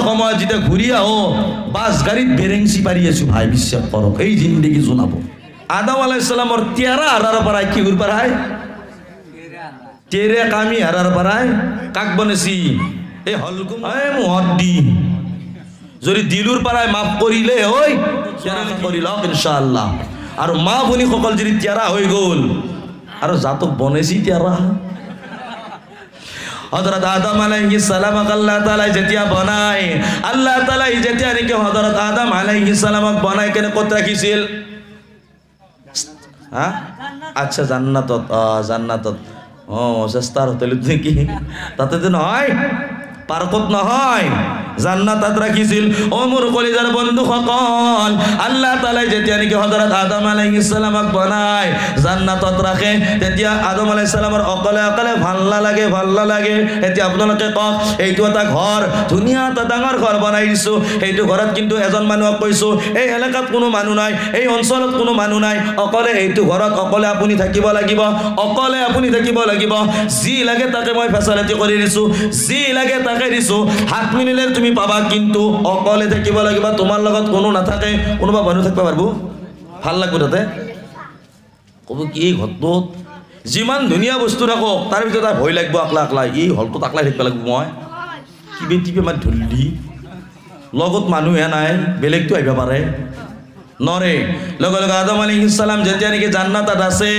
সময় যেতিয়া ঘূৰি আহো বাছ গাড়ীত বেৰেংচি পাৰি আছো ভাই বিশ্বাস কৰক এই জিন্দগী জনাব আদম আলাইহিস সালামৰ তিয়াৰা হাৰাৰ পৰাই কি কৰি পাৰাই তেৰে কামি হারার পারায় কাক বনেছি এই হলকুম মুহদ্দি যদি দিলুর পারায় মাফ করিলে ওই তিয়ারা করিল ইনশাআল্লাহ আর মা বনি সকল যদি তিয়ারা হয়ে গল আর জাতক বনেছি তিয়ারা হযরত আদম আলাইহিস সালামক আল্লাহ তাআলা যেতিয়া বনায় আল্লাহ তাআলা যেতিয়া নাকি হযরত আদম আলাইহিস সালামক বনায় কেন কত রাখিছিল হ্যাঁ আচ্ছা জান্নাতত জান্নাতত ও চেষ্টার হোটেল কি তাতে তো নয় পার্কত নহয় জান্নাতত রাখিছিল ও মোর কলিজার বন্ধু সকল আল্লাহ তাআলা যেতিয়া নাকি হযরত আদম আলাইহিস সালামক বনায় জান্নাতত রাখে তেতিয়া আদম আলাইহিস সালামৰ অকলে অকলে ভাল লাগে এতিয়া আপোনালোকে কক এইটো এটা ঘৰ ধুনীয়া এটা ডাঙৰ ঘৰ বনাই দিছো এইটো ঘৰত কিন্তু এজন মানুহক কৈছো এই এলেকাত কোনো মানুহ নাই এই অঞ্চলত কোনো মানুহ নাই অকলে এইটো ঘৰত অকলে আপুনি থাকিব লাগিব অকলে আপুনি থাকিব লাগিব যি লাগে তাকে মই ফেচিলিটি কৰি দিছো যি লাগে তাকে দিছো হাত মিলিলে তুমি পাবা কিন্তু অকলে থাকিব লাগিব তোমাৰ লগত কোনো নাথাকে কোনোবা মানুহ থাকিব পাৰবো ভাল লাগব তাতে কব কি এই ঘৰটোত যিমান ধুনীয়া বস্তু থাকক তাৰ ভিতৰত ভয় লাগব আকলা আকলা এই হলটোত আকলাই থাকিব লাগিব মই কিবে টিপে মাত ধৰলি লগত মানুহে নাই বেলেগটো আহিব পাৰে নরে লগে লগে আদম আলাইহিস সালাম যেতিয়া নাকি জান্নাতত আছে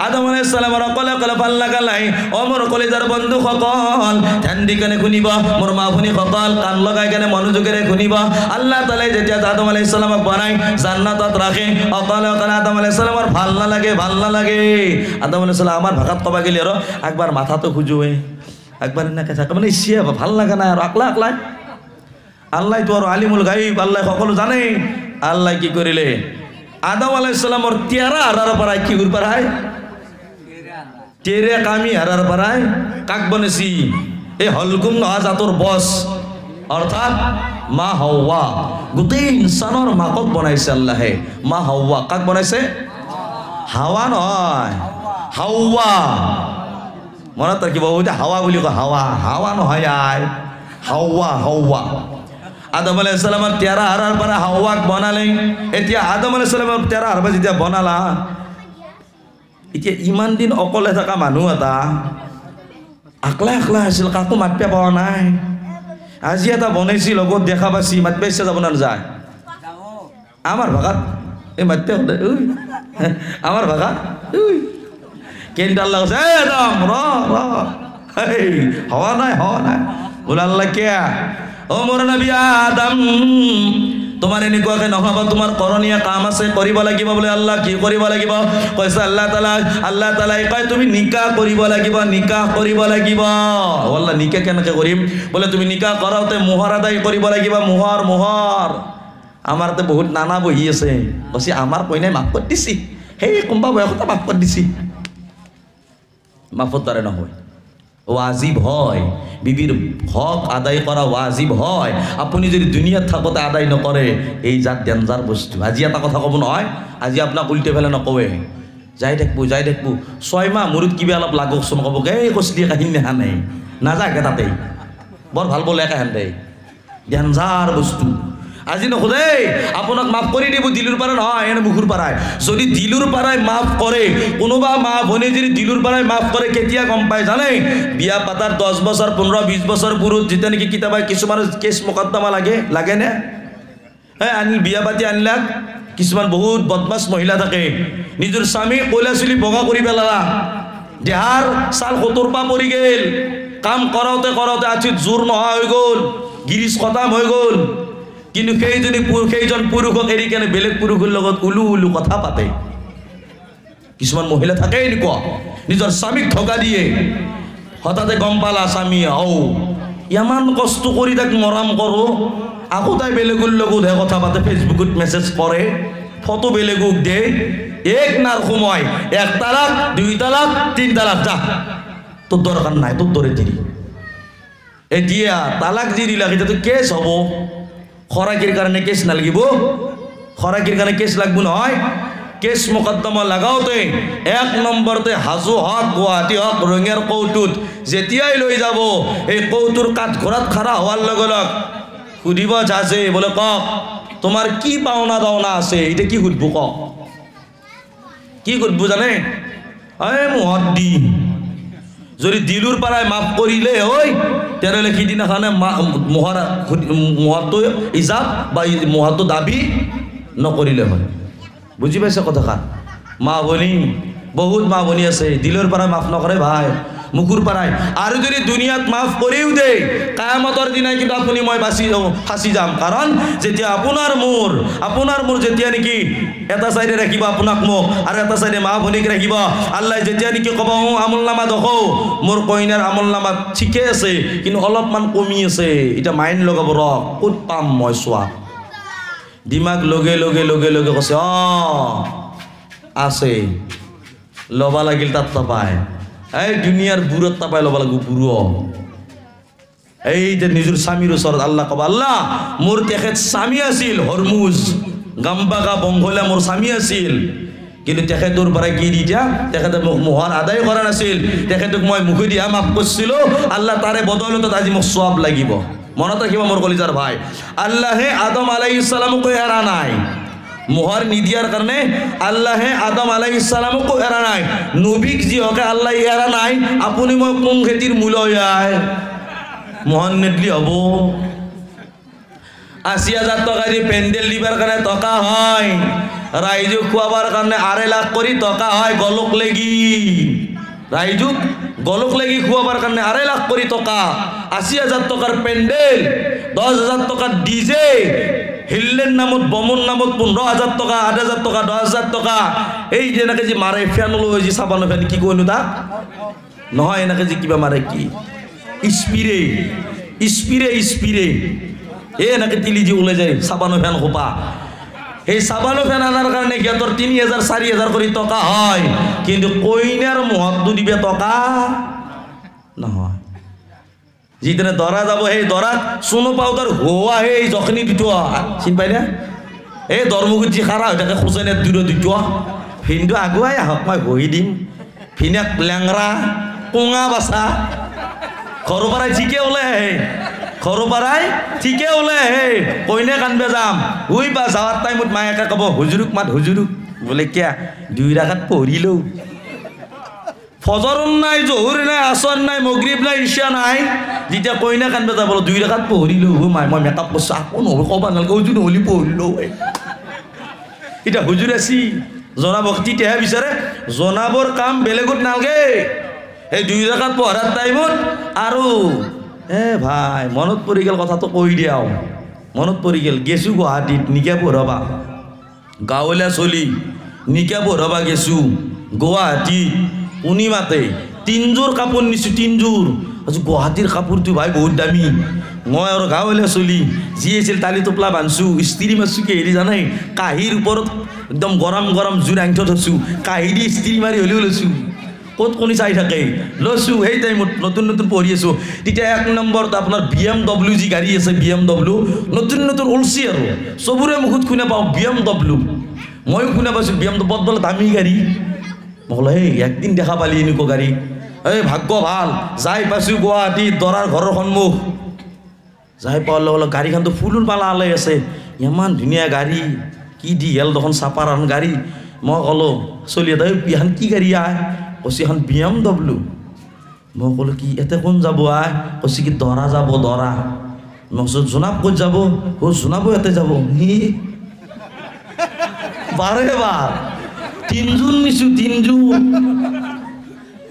আদম আলাইহিস সালামৰ অকলে অকলে ভাল লাগা নাই ও মোর কলিজার বন্ধু সকল ধ্যান দি কেনে শুনিবা মোর মা ভনী সকল কান লগাই কেনে মনোযোগেৰে শুনিবা আল্লাহ তাআলা যেতিয়া আদম আলাইহিস সালামক বনাই জান্নাতত ৰাখে অকলে অকলে আদম আলাইহিস সালামৰ ভাল লাগে আদম আলাইহিস সালাম আমাৰ ভাষাত কবা গেলি আৰ একবাৰ মাথা তো খুজুৱে একবার এনেকে থাকে মানে ইচ্ছা ভাল লাগা নাই আর আকলা আকলা আল্লাহ তো আর আলিমুল গায়ব আল্লাহ সকলো জানে আল্লাহ কি করিলে আদম আলাইহিস সালামর তিয়ারা হারার পারায় কি করে পারায় তেরে কামি হারার পারায় কাক বনেছি এই হলকুম নহা জাতর বস অর্থাৎ মা হাওয়া গোটেই ইনসানৰ মাকক বনাইছে আল্লাহে মা হাওয়া কাক বনাইছে হাওয়া নহয় হাওয়া মনত ৰাখিব হাওয়া বুলি কয় হাওয়া নহয় আই হাওয়া আদম আলাইহিস সালামৰ তিয়াৰা হাৰাৰ পৰা হাওয়াক বনালে এতিয়া আদম আলাইহিস সালামৰ তিয়াৰা হারবা যেতিয়া বনালা এতিয়া ইমান দিন অকলে থকা মানুহ এটা আকলা আকলা আছিল কাকো মাতপে পাৱা নাই আজি এটা বনাইছি লগত দেখা পাছি মাতপে ইচ্ছা যাব না যায় আমার ভাগাত এই মাতপে আমার ভাগাত কেনটা আল্লাহ কৈছে এই আদম র হওয়া নাই বলে আল্লাহ কে ও মোর নবী আদম তোমার এনেকুৱাকে নহব তোমাৰ কৰণীয় কাম আছে কৰিব লাগিব বলে আল্লাহ কি কৰিব লাগিব কৈছে আল্লাহ তাআলা কয় তুমি নিকাহ কৰিব লাগিব আল্লাহ নিকাহ কেনেকৈ কৰিম বলে তুমি নিকাহ কৰাওতে মোহৰ আদায় কৰিব লাগিব মোহৰ আমাৰতে বহুত নানা বহি আছে কৈছে আমাৰ কইনাই মাফ কৰি দিছি সেই কোনবা বয়সতে মাফ কৰি দিছি মাফত তাৰে নহয় ওয়াজিব হয় বিবিৰ হক আদায় কৰা ওয়াজিব হয় আপনি যদি দুনিয়াত থাকতে আদায় নকৰে এই জাত ডেঞ্জাৰ বস্তু আজি এটা কথা কব নহয় আজি আপোনাক উল্টে ফেলে নকৱে যাই দেখবো 6 মাহ মুৰুত কিবা অলপ লাগকচোন কব এই কচলি কাহিনী হানে নাযাকে তাতে বৰ ভাল বলে একা হান্দে ডেঞ্জাৰ বস্তু আজি নখোদে আপোনাক মাফ কৰি দিব দিলুৰ পাৰা নহয় এনে মুখুৰ পাৰায় যদি দিলুৰ পাৰাই মাফ কৰে কোনোবা মা ভনী যদি দিলুৰ পাৰাই মাফ কৰে কেতিয়া গম পায় জানে বিয়া পাতাৰ 10 বছৰ 15-20 বছৰ পুৰুষ যেতিয়া নেকি কিতাবা কিছুমান কেছ মুকদ্দমা লাগে নে আনি বিয়া পাতি আনলাক কিছুমান বহুত বদমাছ মহিলা থাকে নিজৰ স্বামী কইলা চুলি বগা কৰি পেলালা দেহাৰ সাল 70 পা পৰি গেল কাম কৰাওতে আছিত জোৰ নহা হৈ গল গিৰিছ খতম হৈ গল কিন্তু সেইজন পুৰুষক এৰি কেনে বেলেগ পুৰুষৰ লগত উলু কথা পাতে কিছুমান মহিলা থাকে এনেকুৱা নিজৰ স্বামীক ঠকা দিয়ে হঠাতে গম পালা স্বামী ইমান কষ্ট কৰি তাক মৰম কৰো আকৌ তাই বেলেগৰ লগত কথা পাতে ফেচবুকত মেছেজ কৰে ফটো বেলেগক দে এক নাৰ সময় 1 তালাক 2 তালাক 3 তালাক যা তোর দরকার নাই তোর দরে দিলি এতিয়া তালাক দি দিলা এটা তো কেস হব খরাকির কারণে কেস না লাগিব খরাকির কারণে কেস লাগবো নহয় কেস মোকদ্দমা লাগাওতে 1 নম্বরতে হাজু হক গুৱাহাটী হক ৰঙিয়াৰ কৌতুত যেতিয়াই লৈ যাব এই কৌতুৰ কাঠ ঘোৰাত খাৰা হোৱাৰ লগে লগ সুধিব জাজে বোলে কক তোমার কি পাওনা দাওনা আছে এটা কি সুধব কক কি সুধব জানে মুহত দি যদি দিলুর পাড়ায় মাফ করিলে ওই তেরলে সিদিনাখানে মুহতো ইজাব বা মুহতো দাবি নকরিলে হয় বুঝি পাইছে কথাষাৰ মা ভনী বহুত মা ভনী আছে দিলৰ পাড়ায় মাফ নকৰে ভাই মুকুৰ পাড়ায় আৰু যদি দুনিয়াত মাফ কৰিও দে কিয়ামতৰ দিনাই কিন্তু আপুনি মই ফাঁচি যাম কাৰণ যেতিয়া আপোনাৰ মোৰ যেতিয়া নেকি এটা চাইডে ৰাখিব আপোনাক মোক আৰু এটা চাইডে মা ভনীক ৰাখিব আল্লাহ যেতিয়া নেকি ক'ব আমল নামা দেখো মোৰ কইনাৰ আমল নামা ঠিকে আছে কিন্তু অলপমান কমি আছে এটা মাইণ্ড লগাব ৰ ক'ত পাম মই চোৱা দিমাগ লগে লগে লগে লগে কৈছে আছে ল'বা লাগিল তাত নাপায় এই দুনিয়াৰ বুৰত তাপাই ল'ব লাগিব বুঢ় এই যে নিজৰ স্বামীৰ ওচৰত আল্লাহ ক'ব আল্লাহ মোৰ তেখেত স্বামী আছিল হৰমুজ গাম্বাগা বংঘলা মোৰ স্বামী আছিল কিন্তু তেখেতৰ পৰা কি দি দিয়া তেখেতে মোক মোহৰ আদায় কৰা নাছিল তেখেতক মই মুখে দিয়া মাফ কৰিছিলোঁ আল্লাহ তাৰে বদলতত আজি মোক সওয়াব লাগিব মনত ৰাখিব মোৰ কলিজাৰ ভাই আল্লাহে আদম আলাইহিস সালামক এৰা নাই মোহর নিদিয়ার কারণে আল্লাহে আদম আলাইহিস সালামক এরা নাই নবীক যি হকে আল্লাহ এরা নাই আপনি মই কোন খেতির মূল হয় মোহন নেদলি হব ৮০,০০০ টাকা দি পেন্ডেল দিবার কারণে টকা হয় রাইজু খুয়াবার কারণে ২.৫ লাখ করে টকা হয় গলক লেগি রাইজুক গলক লেগি খুয়াবার কারণে ২.৫ লাখ করে টকা ৮০,০০০ টাকার পেন্ডেল ১০,০০০ টাকার ডিজে হিল্লের নামত বমন নামত ১৫,০০০ টাকা ৮,০০০ টাকা ১০,০০০ টাকা এই যে এনেকে যে মারে ফ্যান লো যে সাবানো ফ্যান কি কইনো তা নহয় এনেকে যে কিবা মারে কি স্পিরে স্পিরে স্পিরে এ এনেকে তিলি যে ওলাই যায় সাবানো ফ্যান খোপা এই সাবানো ফ্যান আনার কারণে গেতর ৩,০০০ ৪,০০০ করে টাকা হয় কিন্তু কইনার মহত্ব দিবে টাকা নহয় जितने दरा যাব সেই দরা সোনো পাউডার হোয়া হে যখনই দিতো চিন পাই না এই ধর্মগুত যি খারা হয় তাকে খুঁচাই দূর দিতো ভিনটো আগুৱাই আহক মই বহি দিম ভিনাক লেংৰা কোঙা বাছা ঘৰৰ পৰাই ঠিকে ওলাই আহে ঘৰৰ পৰাই ঠিকে ওলাই আহে কইনে কানবে যাম উই বা যাৱাৰ টাইমত মায়েকে ক'ব হুজুৰক মাত হুজুৰক বোলে কিয়া ২ রাকাত পঢ়িলো ফজর নাই জোহর নাই আসর নাই মগরিব নাই ইশা নাই যেটা কইনা কানবে যাব ২ রাকাত পঢ়িলো মাই মই মেকআপ করছ আকো নহ'ব ক'বা নালাগে হুজুৰ নহ'লি পঢ়িলো এটা হুজুৰ আছি জনাবক তেতিয়াহে বিচাৰে জনাবৰ কাম বেলেগত নালাগে এই ২ ৰাকাত পঢ়াৰ টাইমত আৰু ভাই মনত পৰি গেল কথাটো কৈ দিয়াও মনত পৰি গেল গেছো গুৱাহাটীত নিকা পঢ়াবা গাঁৱলীয়া চলি নিকা পঢ়াবা গেছো গুৱাহাটীত পূৰ্ণিমাতে ৩ জোৰ কাপোৰ নিছো ৩ জোৰ আজি গুৱাহাটীৰ কাপোৰটো ভাই বহুত দামী মই আৰু গাঁৱলীয়া চলি যি আছিল তালি টোপলা বান্ধছো ইস্ত্ৰি মাৰছো কি হেৰি জানাই কাঁহীৰ ওপৰত একদম গৰম গৰম জোৰ আঙঠি থৈছো কাঁহী দি ইস্ত্ৰি মাৰি হ'লেও লৈছো ক'ত কোনি চাই থাকে লৈছো সেই টাইমত নতুন নতুন পঢ়ি আছো তেতিয়া ১ নম্বৰত আপোনাৰ BMW যি গাড়ী আছে BMW নতুন নতুন ওলছি আৰু চবৰে মুখত শুনা পাওঁ BMW ময়ো শুনা পাইছো BMW বৰ দামী গাড়ী বলে এই একদিন দেখা পালি এনেকুৱা গাড়ী এই ভাগ্য ভাল যাই পাইছো গুৱাহাটী দৰাৰ ঘৰৰ সন্মুখ যাই পালে অলপ গাড়ীখনতো ফুলৰ পালা আলাই আছে ইমান ধুনীয়া গাড়ী কি দীঘল দেখোন চাপাৰ গাড়ী মই ক'লো চলি এটা এখন কি গাড়ী আহ কৈছে এখন BMW মই ক'লো কি এতে কোন যাব আহ কৈছে কি দৰা যাব দৰা মই কৈছো জোনাব ক'ত যাব জোনাবো এতে যাব বাৰে বাৰ ৩ জোৰ নিছো ৩ জোৰ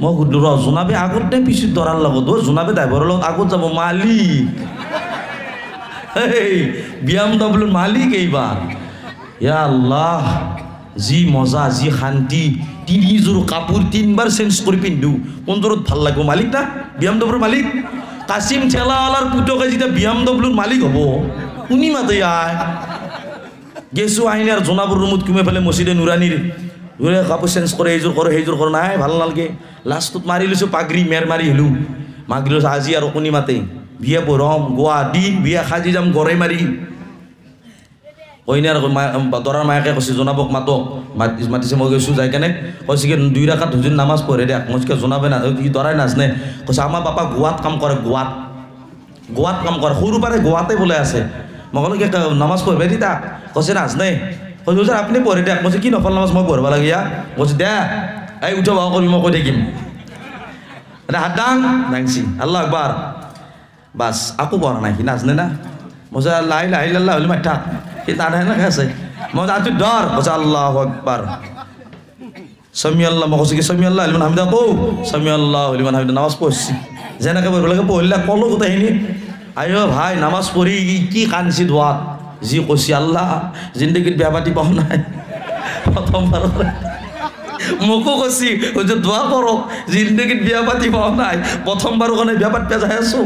মই সুধিলো ৰ জোনাবে আগত নে পিছত দৰাৰ লগত জোনাবে ড্ৰাইভাৰৰ লগত আগত যাব মালিক এই BMW মালিক এইবাৰ ইয়া আল্লাহ যি মজা যি শান্তি ৩ জোৰ কাপোৰ ৩ বাৰ চেঞ্জ কৰি পিন্ধো কোনটোত ভাল লাগিব মালিক না BMW মালিক কাছিম ঠেলাৱালাৰ পুতকে যেতিয়া BMW মালিক হ'ব শুনি মাতে গেছো আইনে আৰু জোনাবৰ ৰুমত কুমে ফেলে মছজিদে নুৰানীৰ কাপোৰ চেঞ্জ কৰে এইযোৰ কৰোঁ সেইযোৰ কৰোঁ নাই ভাল নালাগে লাষ্টত মাৰি লৈছোঁ পাগৰি মেৰ মাৰি আহিলোঁ মাক লৈছোঁ আজি আৰু কণী মাতে বিয়া পঢ়ম গুৱাহাটী বিয়া সাজি যাম গড়ে মাৰি কইনাৰ দৰাৰ মায়াকে কৈছে জনাবক মাতক মাতিছে মই গৈছোঁ যাই কেনে কৈছে কি ২ রাকাত হুজুৰ নামাজ পঢ়ে দে মই জনাবে না দৰাই নাজানে কৈছে আমাৰ পাপা গোৱাত কাম কৰে গোৱাত গোৱাত কাম কৰে, সৰুৰ পৰাই গোৱাতে বোলে আছে। মই ক'লো কি নামাজ পঢ়িবা দি তাক, কৈছে নাজনে। কৈছোঁ ছাৰ আপুনি পঢ়ি দিয়ক। কৈছে কি নফল নামাজ মই পঢ়িব লাগে? কৈছে দে এই উঠা বাও কৰিবি, মই কৈ থাকিম। হাত দাং দাংছি, আল্লাহ আকবাৰ, বাছ আকৌ পঢ়া নাই, সি নাজনে না। মই কৈছে লা ইলাহা ইল্লাল্লাহ বুলি মাতি থাক, সি তাৰ সেনেকৈ আছে। মই কৈছে ধৰ, কৈছে আল্লাহু আকবাৰ, সামি আল্লাহ। মই কৈছোঁ কি সামি আল্লাহ লিমান হামিদা কওঁ, সামি আল্লাহ লিমান হামিদা। নামাজ পঢ়ছি যেনেকৈ পঢ়িব লাগে পঢ়িলে ক'লো গোটেইখিনি। আইঅ ভাই নামাজ পঢ়ি কি কান্দছি ধোৱাত, যি কৈছি আল্লাহ জিন্দগীত বিয়া পাতি পাওঁ নাই প্ৰথমবাৰ। মোকো কৈছি যে দোৱা কৰক, জিন্দগীত বিয়া পাতি পাওঁ নাই, প্ৰথমবাৰৰ কাৰণে বিয়া পাতিব যাই আছোঁ।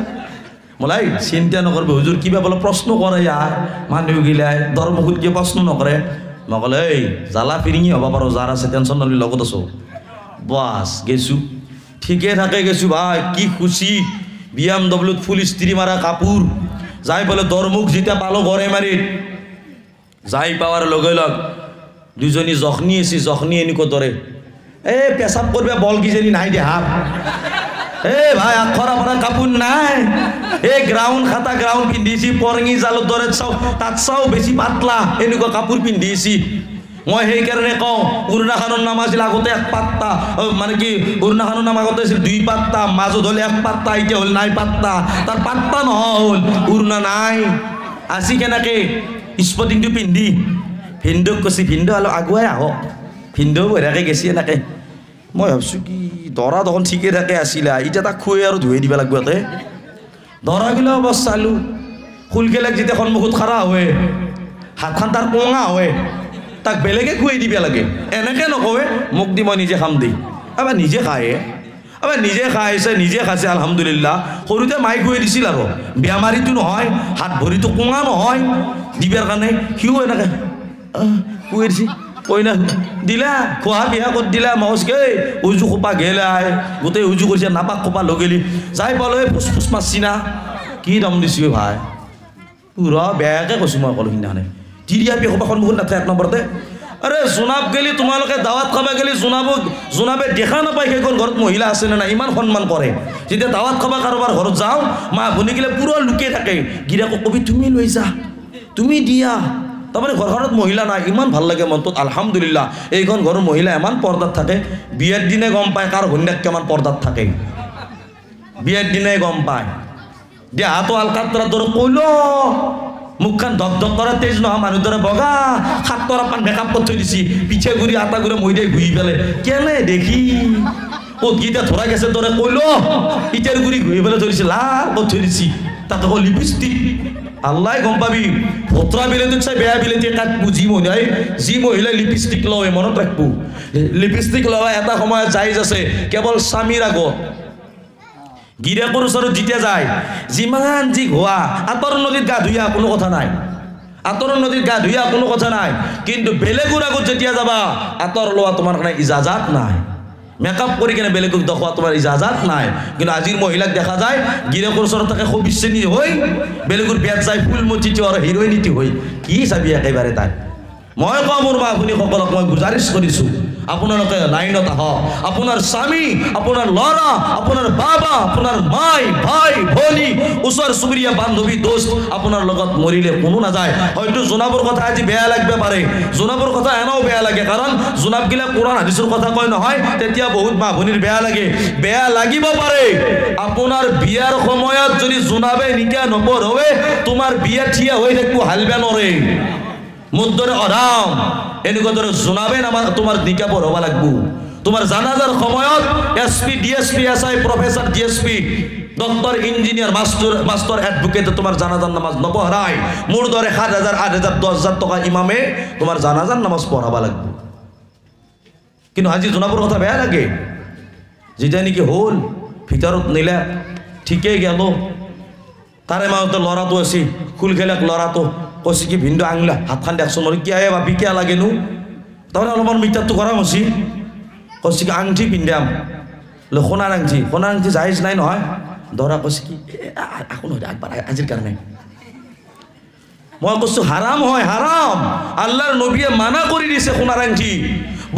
মোলাই চিন্তা নকৰবি হুজুৰ, কিবা বোলে প্ৰশ্ন কৰে ইয়াৰ মানুহগিলাই ধৰ্মসুত কিয় প্ৰশ্ন নকৰে। মই ক'লে এই জ্বালা ফিৰিঙি হ'ব পাৰোঁ, যাৰ আছে টেনশ্যন নলবি, লগত আছোঁ। বাছ গেছোঁ, ঠিকে থাকে গেছোঁ ভাই, কি খুচি। BMW ফুল ইস্ত্ৰি মাৰা কাপোৰ, যাই বোলে দৰমুখ যেতিয়া পালোঁ গড়ে মাৰিত, যাই পাৱাৰ লগে লগ দুজনী জখনি আছে, জখনি এনেকুৱা দৰে এই পেচাব কৰিব বল কিজানি নাই দে হাত। এই ভাই আখৰা পৰা কাপোৰ নাই, এই গ্ৰাউণ্ড খাটা গ্ৰাউণ্ড পিন্ধিছি, পৰঙি জালৰ দৰে চাওঁ, তাত চাওঁ বেছি পাতলা এনেকুৱা কাপোৰ পিন্ধিছি। মই সেইকাৰণে কওঁ উৰুণাখানৰ নাম আছিল আগতে 1 পাত্তা, মানে কি উৰুণাখানৰ নাম আগতে আছিল 2 পাত্তা, মাজত হ'লে 1 পাত্তা, এতিয়া হ'ল নাই পাত্তা। তাৰ পাত্তা নহ'ল, উৰুণা নাই। আজি কেনেকে স্পটিংটো পিন্ধি ভিনদেউক কৈছি, ভিনদেউ অলপ আগুৱাই আহক, ভিনদেউ বঢ়িয়াকৈ গেছি এনেকে। মই ভাবছোঁ কি দৰা দেখোন ঠিকে থাকে আছিলা, এতিয়া তাক খুৱাই আৰু ধুই দিব লাগিব। ইয়াতে দৰাগিলা অৱস্থা চালোঁ, ফুলগিলাক যেতিয়া সন্মুখত খাৰা হয়, হাতখন তাৰ কঙা হয়, তাক বেলেগে খুৱাই দিব লাগে। এনেকৈ নকয় মোক দি মই নিজে খাম দি, আবার নিজে খায়, আবার নিজে খাইছে, নিজে খাইছে আলহামদুলিল্লাহ। সৰুতে মাই খুৱাই দিছিল আৰু বেমাৰীটো নহয়, হাত ভৰিটো কঙা নহয় দিবাৰ কাৰণে, সিও এনেকৈ খুৱাই দিছে। কইনা দিলা খোৱা বিয়া ক'ত দিলা, মহজকে উজু খোপা গেলাই গোটেই উজু কৰিছে, নাপাক খোপা লগেলি যাই পালোঁ ফুচফুচ মাৰছি না, কি দম দিছোঁ ভাই, পুৰা বেয়াকৈ কৈছোঁ মই ক'লোঁ সিদিনাখনে। তিৰিয়া বিয়া খোপা সন্মুখত নাথাকে 1 নম্বৰতে। আৰে জোনাব গেলি তোমালোকে দাৱাত খাবা গেলি জোনাবে দেখা নাপায় সেইখন ঘৰত মহিলা আছে নে নাই, ইমান সন্মান কৰে। যেতিয়া দাৱাত খাবা কাৰোবাৰ ঘৰত যাওঁ, মা ভনী গিলে পুৰা লুকিয়ে থাকে, গিৰাকক কবি তুমি লৈ যা, তুমি দিয়া। তাৰমানে ঘৰখনত মহিলা নাই, ইমান ভাল লাগে মনটোত আলহামদুলিল্লাহ। এইখন ঘৰৰ মহিলা ইমান পৰ্দাত থাকে, বিয়াৰ দিনে গম পায় কাৰ ঘৈণীয়েক কিমান পৰ্দাত থাকে, বিয়াৰ দিনে গম পায়। দেহাটো আলকাতৰাৰ দৰে কইল, মুখখন ধক ধক কৰা তেজ নহয়, মানুহ দৰে বগা, 7 তৰাপান মেকআপ কৰি থৈ দিছি, পিঠে গুৰি আটা গুৰি মই দিয়ে ঘূৰি পেলাই কেনে দেখি ক'তকেইটা ধৰা গেছে দৰে কইল, পিঠেৰ গুৰি ঘূৰি পেলাই ধৰিছে, লাল ক'ত থৈ দিছি, তাত আকৌ লিপষ্টিক। আল্লাহ গম পাবি, ভোটৰা বিলেতিত চাই বেয়া বিলেতি কাট বুজি মহিলাই, যি মহিলাই লিপষ্টিক লয় মনত ৰাখবো, লিপষ্টিক লোৱা এটা সময়ত জাইজ আছে কেৱল স্বামীৰ আগত। গিৰিয়েকৰ ওচৰত যেতিয়া যায়, যিমান যি হোৱা, আঁতৰ নদীত গা ধুইয়া কোনো কথা নাই, আঁতৰ নদীত গা ধুইয়া কোনো কথা নাই, কিন্তু বেলেগৰ আগত যেতিয়া যাবা আঁতৰ লোৱা তোমাৰ কাৰণে ইজাজাত নাই, মেকআপ কৰি কেনে বেলেগক দেখুওৱা তোমাৰ ইজাজাত নাই। কিন্তু আজিৰ মহিলাক দেখা যায় গিৰিয়েকৰ ওচৰত থাকে খুব শ্ৰেণী হৈ, বেলেগৰ বিয়াত যায় ফুলমতিটো আৰু হিৰইনিটি হৈ, কি চাবি একেবাৰে তাই। মই কওঁ মোৰ মা ভনীসকলক মই গুজাৰিছ কৰিছোঁ, আপোনালোকে লাইনত আহক, আপোনাৰ স্বামী, আপোনাৰ ল'ৰা, আপোনাৰ বাবা, আপোনাৰ মাই, ভাই, ভনী, ওচৰ চুবুৰীয়া, বান্ধৱী, দোস্ত আপোনাৰ লগত মৰিলে কোনো নাযায়। হয়তো জোনাবৰ কথা আজি বেয়া লাগব পাৰে, জোনাবৰ কথা এনেও বেয়া লাগে, কাৰণ জোনাবগিলা কোৰআন হাদিছৰ কথা কয় নহয়, তেতিয়া বহুত মা ভনীৰ বেয়া লাগে, বেয়া লাগিব পাৰে। আপোনাৰ বিয়াৰ সময়ত যদি জোনাবে নিকা নপঢ়ে, তোমাৰ বিয়া থিয়া হৈ থাকিব, হালবে নৰে, মোৰ দৰে আৰাম এনেকুৱা দৰে জোনাবে নামা তোমাৰ নিকা পঢ়াব লাগব। তোমাৰ জানাজাৰ সময়ত SP, DSP, SI, professor, GSP, doctor, engineer, master, advocate তোমাৰ জানাজাৰ নামাজ নপঢ়ায়, মোৰ দৰে 7,000, 8,000, 10,000 টকা ইমামে তোমাৰ জানাজাৰ নামাজ পঢ়াব লাগব। কিন্তু আজি জোনাবৰ কথা বেয়া লাগে, যেটা নেকি হল ভিতৰত নিলে ঠিকেই গেল, তাৰে মাজতে ল'ৰাটো আছে, খুল খেলাক ল'ৰাটো কৈছে কি ভিনদেউ আঙুলা হাতখান দেখছোন, মই কিয় ভাবি কিয় লাগেনো, তাৰমানে অলপমান মিটাৰটো কৰা হৈছি, কৈছে কি আংঠি পিন্ধাম, সোণাৰ আংঠি জাহেজ নাই নহয়। দৰা কৈছে কি আকৌ নহয় আগবাৰ আজিৰ কাৰণে। মই কৈছোঁ হাৰাম হয়, হাৰাম, আল্লাহৰ নবীয়ে মানা কৰি দিছে সোণাৰ আংঠি।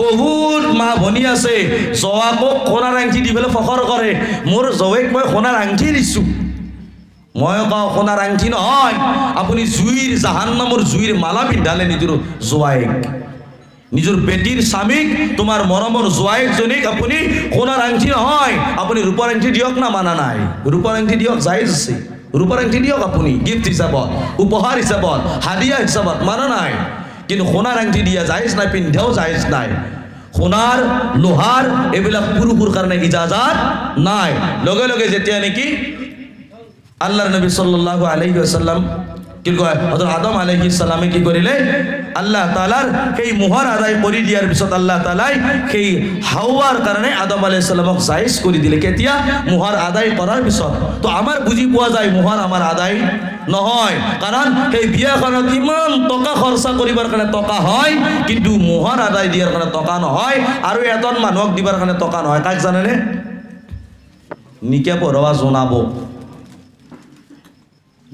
বহুত মা ভনী আছে জোৱাকক সোণাৰ আংঠি দি পেলাই ফখৰ কৰে, মোৰ জৱেক মই সোণাৰ আংঠি দিছোঁ, মই কওঁ সোণাৰ আংঠি নহয়, আপুনি জুইৰ জাহান্নামৰ জুইৰ মালা পিন্ধালে নিজৰ জোৱাইক, নিজৰ বেটিৰ স্বামীক, তোমাৰ মৰমৰ জোৱাইকজনীক আপুনি সোণাৰ আংঠি নহয়, আপুনি ৰূপৰ আংঠি দিয়ক না, মানা নাই। ৰূপৰ আংঠি দিয়ক, জায়েজ আছে, ৰূপৰ আংঠি দিয়ক আপুনি গিফ্ট হিচাপত, উপহাৰ হিচাপত, হাদিয়া হিচাপত, মানা নাই। কিন্তু সোণাৰ আংঠি দিয়া জায়েজ নাই, পিন্ধাও জায়েজ নাই। সোণাৰ লোহাৰ এইবিলাক পুৰুষৰ কাৰণে ইজাজত নাই। লগে লগে যেতিয়া নেকি আল্লাহৰ নবী সাল্লাল্লাহু আলাইহি ওয়াসাল্লাম কি কয়, হযৰত আদম আলাইহিস সালামে কি কৰিলে, আল্লাহ তাআলাৰ সেই মোহৰ আদায় কৰি দিয়াৰ পিছত আল্লাহ তাআলাই সেই হাওয়াৰ কাৰণে আদম আলাইহিস সালামক জায়েজ কৰি দিলে। কেতিয়া? মোহৰ আদায় কৰাৰ পিছত। তো আমাৰ বুজি পোৱা যায় মোহৰ আমাৰ আদায় নহয়, কাৰণ সেই বিয়াখনত ইমান টকা খৰচা কৰিবৰ কাৰণে টকা হয়, কিন্তু মোহৰ আদায় দিয়াৰ কাৰণে টকা নহয়, আৰু এজন মানুহক দিবৰ কাৰণে টকা নহয়। কাক জানেনে? নিকা পঢ়োৱা জনাব।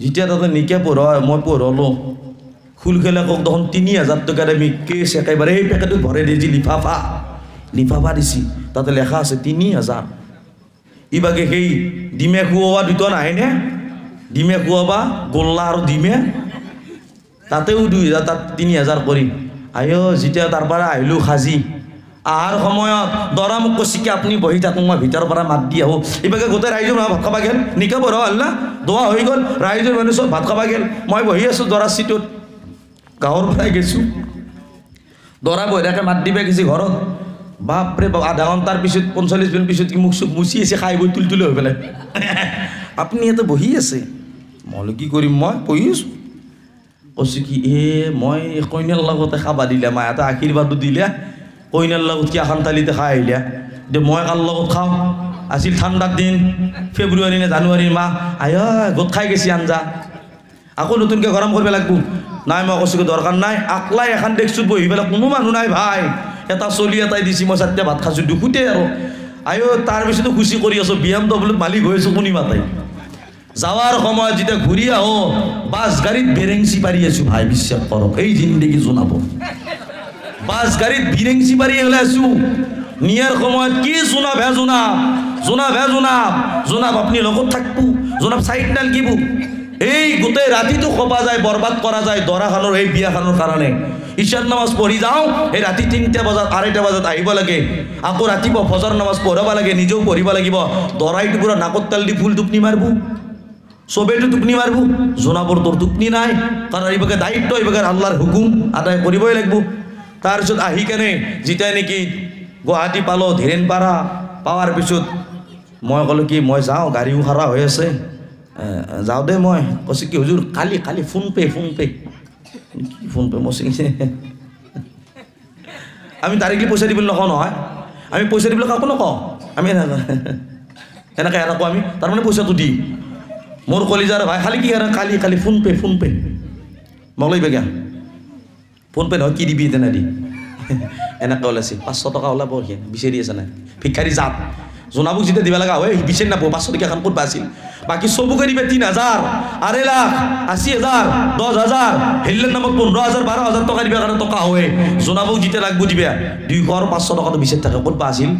যেতিয়া তাতে নিকে পঢ়া, মই পঢ়লো খুল খেলাকক তখন ৩০০০ টকাৰে আমি কেছ একেবাৰে সেই পেকেটত ভৰাই দিছি, লিফাফা দিছি, তাতে লেখা আছে ৩০০০। ইবাগে সেই ডিমে খুওৱা দুটা নাহেনে, ডিমে খুৱাবা গোল্লা আৰু ডিমে, তাতেও ২০০০, তাত ৩০০০ কৰি। আইঅ যেতিয়া তাৰ পৰা আহিলোঁ সাজি আহাৰ সময়ত দৰা মোক কৈছে কি আপুনি বহি থাকক, মই ভিতৰৰ পৰা মাত দি আহোঁ। ইবাগে গোটেই ৰাইজৰ মানুহ ভাত খাবা গেল, নিকা পঢ়া হ'ল না, দোৱা হৈ গ'ল, ৰাইজৰ মানুহ চব ভাত খাবা গেল, মই বহি আছোঁ দৰাৰ চিটত। গাঁৱৰ পৰাই গৈছোঁ, দৰা বহি থাকে, মাত দিবা গৈছে ঘৰত। বাপৰে বাপ, আধা ঘণ্টাৰ পিছত ৪৫ মিনিট পিছত মোক চুক মুচি আছে, খাই বৈ তুলি হৈ পেলাই। আপুনি ইয়াতে বহি আছে। মই কি কৰিম, মই বহি আছোঁ। কৈছোঁ কি মই কইনাৰ লগতে খাবা দিলে, মাহঁতে আশীৰ্বাদো দিলে, কইনাৰ লগত কি এখন থালিতে খাই আহিলে, দে মই কাৰ লগত খাওঁ। আছিল ঠাণ্ডাৰ দিন, ফেব্ৰুৱাৰী নে জানুৱাৰীৰ মাহ, গোট খাই গৈছে আঞ্জা, আকৌ নতুনকৈ গৰম কৰিব লাগিব। নাই, মই কৈছোঁ দৰকাৰ নাই, আকলাই এখন ডেক্সত বহি পেলাই, কোনো মানুহ নাই ভাই, এটা চলি এটাই দিছে, মই চাৰিটা ভাত খাইছোঁ, দুখোতে আৰু তাৰপিছতো খুচি কৰি আছোঁ, BMW মালিক হৈ আছোঁ শুনি মাতাই। যাৱাৰ সময়ত যেতিয়া ঘূৰি আহোঁ, বাছ গাড়ীত বেৰেংচি পাৰি আছোঁ ভাই, বিশ্বাস কৰক, এই জিন্দগী জনাব। বাছ গাড়ীত বিৰেংচি পাৰি ওলাই আছোঁ, নিয়াৰ সময়ত কি জোনাব হে জোনাব আপুনি লগত থাকবো, জোনাব চাইড ডাল কিব, এই গোটেই ৰাতিটো খোপা যায়, বৰবাদ কৰা যায় দৰাখনৰ এই বিয়াখনৰ কাৰণে। ঈশান নামাজ পঢ়ি যাওঁ, এই ৰাতি ৩টা বজাত ২:৩০ বজাত আহিব লাগে, আকৌ ৰাতিপুৱা ফজৰ নামাজ পঢ়াব লাগে, নিজেও পঢ়িব লাগিব। দৰাইটো পুৰা নাকত তেল দি ফুল টোপনি মাৰিব, চবেইটো টোপনি মাৰিব, জোনাবৰ তোৰ টোপনি নাই, কাৰণ এইভাগে দায়িত্ব, এইভাগে আল্লাহৰ হুকুম আদায় কৰিবই লাগিব। তাৰপিছত আহি কেনে যেতিয়া নেকি গুৱাহাটী পালোঁ, ধীৰেণ পাৰা পাৱাৰ পিছত মই ক'লোঁ কি মই যাওঁ, গাড়ীও খাৰা হৈ আছে, যাওঁ দে। মই কৈছোঁ কি হুজুৰ কালি ফোন পে কি ফোন পে মই আমি ডাইৰেক্টলি পইচা দিবলৈ নকওঁ নহয়, আমি পইচা দিবলৈ কাকো নকওঁ, আমি এনেকৈ নকওঁ, আমি তাৰমানে পইচাটো দি মোৰ কলিজাৰ ভাই খালি কি কালি ফোন পে মই লৈ বেগা ফোন পে নহয়, কি দিবি তেনে দি এনেকৈ ওলাইছে। ৫০০ টকা ওলাব, বিচাৰি আছে নাই ভিক্ষাৰী জাত, জোনাবুক যেতিয়া দিব লগা হয় বিচাৰি নাপাব, ৫০০ টকাখন ক'ত আছিল, বাকী চবকে দিবে ৩,০০০, ২.৫ লাখ, ৮০,০০০, ১০,০০০, হেলিলের নামত ১৫,০০০, ১২,০০০ টকা দিবে কাৰণে টকা হয়, জোনাবুক যেতিয়া লাগব দিবে ২০০ আৰু ৫০০ টকাটো বিচাৰি থাকে, ক'ত বা আছিল।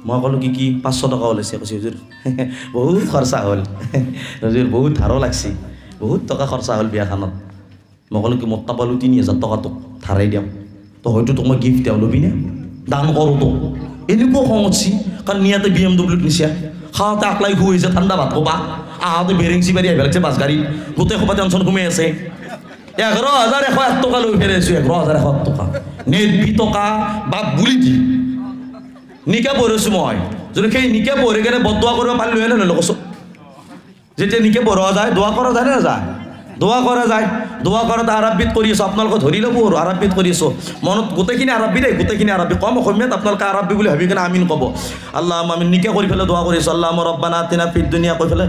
মই ক'লোঁ কি ৫০০ টকা ওলাইছে, কৈছে হুজুৰ বহুত খৰচা হ'ল, হুজুৰ বহুত ধাৰো লাগছি, বহুত টকা খৰচা হ'ল বিয়াখনত। মই ক'লোঁ কি মোটা পালোঁ ৩,০০০ টকা তোক ধাৰাই দিওঁ, তো হয়তো তোক মই গিফ্ট দিওঁ, ল'বি নে, দান কৰোঁ তো। এনেকুৱা খং উঠছি, কাৰণ নিয়াতে BMW নিছে, খাওঁতে আকলাই শুইছে, ঠাণ্ডা ভাত ক'বা, আহোঁতে বেৰেংচি পাৰি আহিব লাগিছে বাছ গাড়ীত, গোটেই সোপা টেনশ্যন সোমাই আছে। ১১,১০০ টকা লৈ ফেৰাইছোঁ, ১১,১০০ টকা নেট ২ টকা বাপ বুলি দি নিকা পঢ়িছোঁ মই। যদি সেই নিকা পঢ়ি কেনে বদোৱা কৰিব পাৰিলোঁ হে নহয় কৈছোঁ, যেতিয়া নিকে পঢ়োৱা যায় দোৱা কৰা যায় নে নাযায়, দোৱা কৰা যায়। দোৱা কৰাতে আৰব্বিত কৰি আছোঁ, আপোনালোকে ধৰি ল'ব আৰু আৰব্বিত কৰি আছোঁ, মনত গোটেইখিনি আৰব্বি দেই, গোটেইখিনি আৰব্বি কম, অসমীয়াত আপোনালোকে আৰব্বি বুলি ভাবি কিনে আমিন ক'ব। আল্লাহ আমি নিকে কৰি পেলাই দোৱা কৰি আছোঁ, আল্লাহ ৰব্বানা আতিনা ফিদ দুনিয়া কৈ পেলাই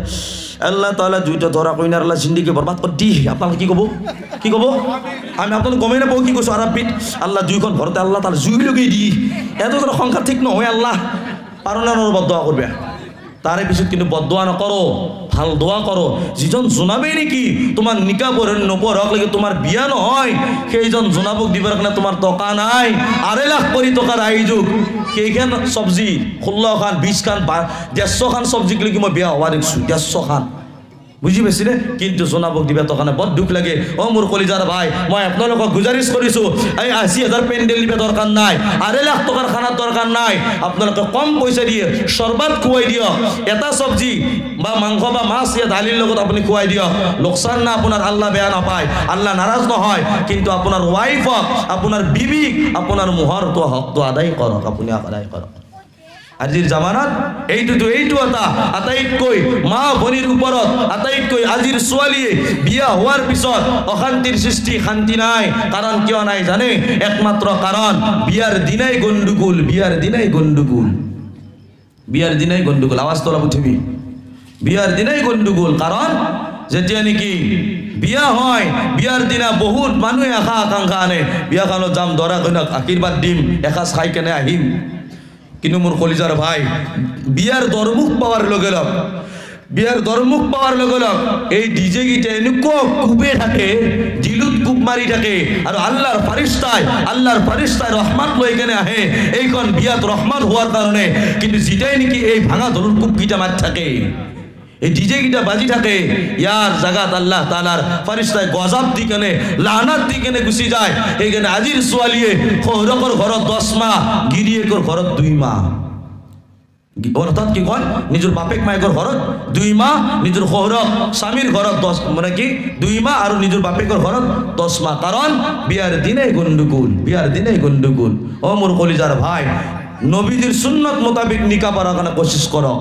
আল্লাহ তাআলা দুইটা ধৰা কইনাৰ আল্লাহ জিন্দগী বৰবাদ কৰি দি, আপোনালোকে কি ক'ব আমি আপোনালোকে গমেই নাপাওঁ কি কৈছোঁ আৰব্বিত। আল্লাহ দুইখন ঘৰতে আল্লাহ তাআলা জুই লগাই দি, এটো কোনো সংখ্যা ঠিক নহয়, আল্লাহ পাৰোঁ না বদোৱা কৰবে। তাৰে পিছত কিন্তু বদোৱা নকৰো, ভাল দোৱা কৰোঁ। যিজন জোনাবেই নেকি তোমাৰ নিকা নপঢ়ক লাগে তোমাৰ বিয়া নহয়, সেইজন জোনাবক দিবৰ কাৰণে তোমাৰ টকা নাই, ২.৫ লাখ কৰি টকাৰ আয়োজক, কেইখান চব্জি ১৬ খান ২০ খান ১৫০ খান চব্জিক লৈকে মই বিয়া হোৱা দেখিছোঁ, ১৫০ খান বুঝি পাইছিলে কিন্তু জনাবক দিবা তখন বৰ দুখ লাগে ও মোৰ কলিজাৰ ভাই মই আপোনালোকক গুজাৰিশ কৰিছোঁ এই ৮০,০০০ পেণ্ডেল দিবা দৰকাৰ নাই ২.৫ লাখ টকাৰ খানাৰ দৰকাৰ নাই আপোনালোকে কম পইচা দিয়ে শৰবত খুৱাই দিয়ক এটা চব্জি বা মাংস বা মাছ ইয়া দালিৰ লগত আপুনি খুৱাই দিয়ক লোকচান না আপোনাৰ আল্লাহ বেয়া নাপায় আল্লাহ নাৰাজ নহয় কিন্তু আপোনাৰ ৱাইফক আপোনাৰ বিবিক আপোনাৰ মুহৰটো হকটো আদায় কৰক আপুনি আদায় কৰক আজিৰ জামানাত এইটো এটা আটাইতকৈ মা ভনীৰ ওপৰত আটাইতকৈ আজিৰ ছোৱালীয়ে বিয়া হোৱাৰ পিছত অশান্তিৰ সৃষ্টি শান্তি নাই কাৰণ কিয় নাই জানে একমাত্ৰ কাৰণ বিয়াৰ দিনাই গণ্ডগোল আৱাজ তোলা উঠিবি বিয়াৰ দিনাই গণ্ডগোল কাৰণ যেতিয়া নেকি বিয়া হয় বিয়াৰ দিনা বহুত মানুহে আশা আকাংক্ষা আনে বিয়াখনত যাম দৰা কইনাক আশীৰ্বাদ দিম এসাঁজ খাই কেনে আহিম কিন্তু মোৰ কলিজাৰ ভাই বিয়াৰ দৰমুখ পাৱাৰ লগে লগ এই ডিজে গীতে এনেকুৱা কুবে থাকে দিলুত কুব মাৰি থাকে আৰু আল্লাহৰ ফাৰিস্তাই ৰহমত লৈ কেনে আহে এইখন বিয়াত ৰহমত হোৱাৰ কাৰণে কিন্তু যেতিয়াই নেকি এই ভাঙা ধৰুৰ কুবকেইটা মাৰি থাকে এই ডিজে গীটা বাজি থাকে ইয়াৰ জাগাত আল্লাহ তাআলাৰ ফাৰিস্তাই গজব দি কেনে লানত দি কেনে গুচি যায় এইখানে আজিৰ ছোৱালীয়ে শহৰকৰ ঘৰত 10 মাহ গিৰিয়েকৰ ঘৰত 2 মাহ অৰ্থাৎ কি কয় নিজেৰ বাপেক মায়েকৰ ঘৰত 2 মাহ নিজেৰ শহৰক স্বামীৰ ঘৰত 10 মানে কি 2 মাহ আৰ নিজেৰ বাপেকৰ ঘৰত 10 মাহ কাৰণ বিয়াৰ দিনে গন্ডগোল ও মোৰ কলিজাৰ ভাই নবীজিৰ সুন্নত মোতাবেক নিকা পড়াৰ কোশিশ কৰো